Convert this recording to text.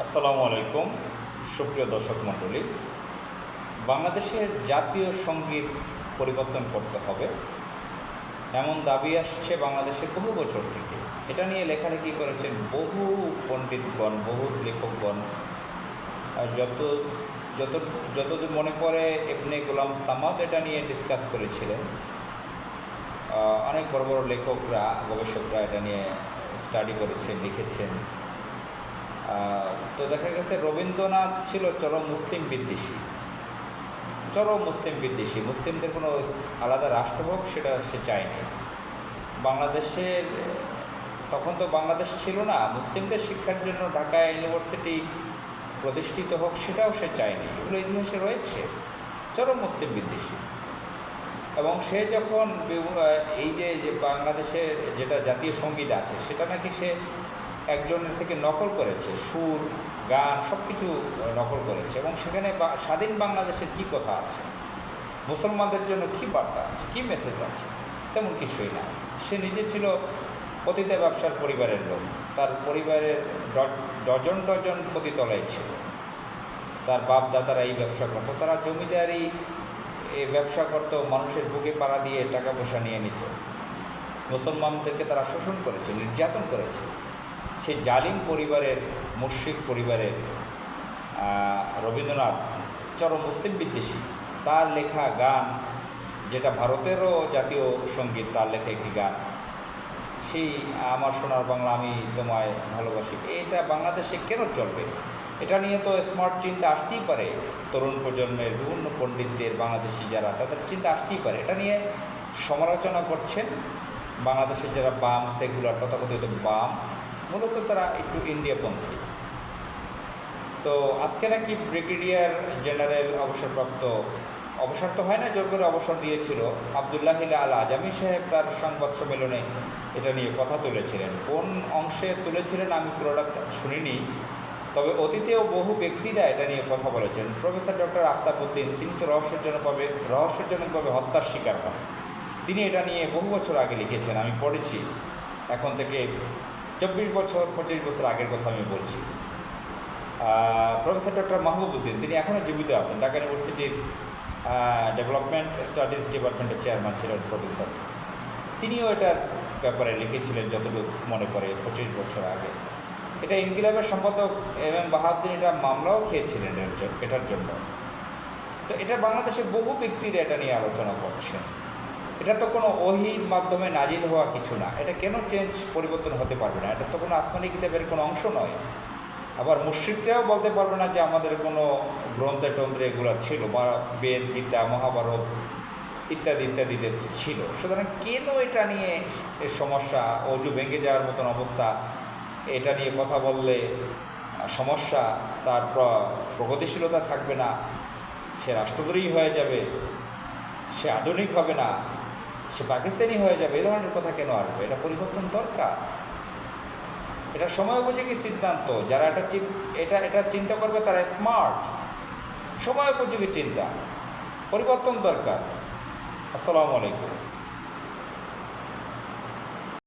আসসালামু আলাইকুম, সুপ্রিয় দর্শক মণ্ডলী। বাংলাদেশের জাতীয় সঙ্গীত পরিবর্তন করতে হবে এমন দাবি আসছে বাংলাদেশে বহু বছর থেকে। এটা নিয়ে লেখালেখি করেছেন বহু পণ্ডিতগণ, বহু লেখকগণ। আর যত যতদূর মনে পড়ে ইবনে গোলাম সামাদ এটা নিয়ে ডিসকাস করেছিলেন। অনেক বড় বড় লেখকরা, গবেষকরা এটা নিয়ে স্টাডি করেছেন, লিখেছেন। তো দেখা গেছে রবীন্দ্রনাথ ছিল চরম মুসলিম বিদ্বেষী। মুসলিমদের কোনো আলাদা রাষ্ট্র হোক সেটা সে চায়নি। বাংলাদেশের তখন তো বাংলাদেশ ছিল না, মুসলিমদের শিক্ষার জন্য ঢাকা ইউনিভার্সিটি প্রতিষ্ঠিত হোক সেটাও সে চায়নি। এগুলো ইতিহাসে রয়েছে। চরম মুসলিম বিদ্বেষী। এবং সে যখন এই যে বাংলাদেশের যেটা জাতীয় সঙ্গীত আছে সেটা নাকি সে একজনের থেকে নকল করেছে, সুর, গান সব কিছু নকল করেছে। এবং সেখানে স্বাধীন বাংলাদেশের কী কথা আছে, মুসলমানদের জন্য কী বার্তা আছে, কী মেসেজ আছে, তেমন কিছুই না। সে নিজে ছিল পতিতা ব্যবসার পরিবারের লোক। তার পরিবারের ডজন ডজন পতিতলায় ছিল। তার বাপ দাদারা এই ব্যবসা করতো, তারা জমিদারি এই ব্যবসা করতো, মানুষের বুকে পাড়া দিয়ে টাকা পয়সা নিয়ে নিত। মুসলমানদেরকে তারা শোষণ করেছে, নির্যাতন করেছে। সেই জালিম পরিবারের, মুশরিক পরিবারের রবীন্দ্রনাথ চরম মুসলিম বিদ্বেষী। তার লেখা গান, যেটা ভারতেরও জাতীয় সঙ্গীত, তার লেখা একটি গান, সেই আমার সোনার বাংলা আমি তোমায় ভালোবাসি, এটা বাংলাদেশে কেন চলবে? এটা নিয়ে তো স্মার্ট চিন্তা আসতেই পারে তরুণ প্রজন্মের, বিভিন্ন পণ্ডিতদের, বাংলাদেশি যারা, তাদের চিন্তা আসতেই পারে। এটা নিয়ে সমালোচনা করছেন বাংলাদেশের যারা বাম, সেকুলার, তথাকথিত বাম, মূলত তারা একটু ইন্ডিয়াপন্থী। তো আজকে নাকি ব্রিগেডিয়ার জেনারেল অবসর তো হয় না, জোর করে অবসর দিয়েছিল আবদুল্লাহ আল আজামি সাহেব। তার সংবাদ সম্মেলনে এটা নিয়ে কথা তুলেছিলেন। কোন অংশে তুলেছিলেন আমি পুরোটা শুনিনি, তবে অতীতেও বহু ব্যক্তিরা এটা নিয়ে কথা বলেছেন। প্রফেসর ডক্টর আফতাব উদ্দিন, তিনি তো রহস্যজনকভাবে হত্যার শিকার হন। তিনি এটা নিয়ে বহু বছর আগে লিখেছেন, আমি পড়েছি। এখন থেকে 24-25 বছর আগের কথা আমি বলছি। প্রফেসর ডক্টর মাহবুব উদ্দিন, তিনি এখনও জীবিত আছেন, ঢাকা ইউনিভার্সিটির ডেভেলপমেন্ট স্টাডিজ ডিপার্টমেন্টের চেয়ারম্যান ছিলেন প্রফেসর। তিনিও এটার ব্যাপারে লিখেছিলেন যতটুকু মনে পড়ে 25 বছর আগে। এটা ইনকিলাবের সম্পাদক এম বাহাউদ্দিন এটা মামলাও খেয়েছিলেন এটার জন্য। তো এটা বাংলাদেশের বহু ব্যক্তিরা এটা নিয়ে আলোচনা করছেন। এটা তো কোনো ওহীর মাধ্যমে নাজিল হওয়া কিছু না। এটা কেন পরিবর্তন হতে পারবে না? এটা তো কোনো আসমানি কিতাবের কোনো অংশ নয়। আবার মুশরিকরাও বলতে পারবে না যে আমাদের কোনো গ্রন্থে টন্ত্রে এগুলো ছিল, বা বেদ, গীতা, মহাভারত ইত্যাদিতে ছিল। সুতরাং কেন এটা নিয়ে সমস্যা, অজু ভেঙে যাওয়ার মতন অবস্থা, এটা নিয়ে কথা বললে সমস্যা, তার প্রগতিশীলতা থাকবে না, সে রাষ্ট্রদ্রোহী হয়ে যাবে, সে আধুনিক হবে না, সে পাকিস্তানি হয়ে যাবে, এই ধরনের কথা কেন আসবে? এটা পরিবর্তন দরকার। এটা সময় উপযোগী সিদ্ধান্ত। যারা এটা চিন্তা করবে তারা স্মার্ট। সময় উপযোগী চিন্তা, পরিবর্তন দরকার। আসসালামু আলাইকুম।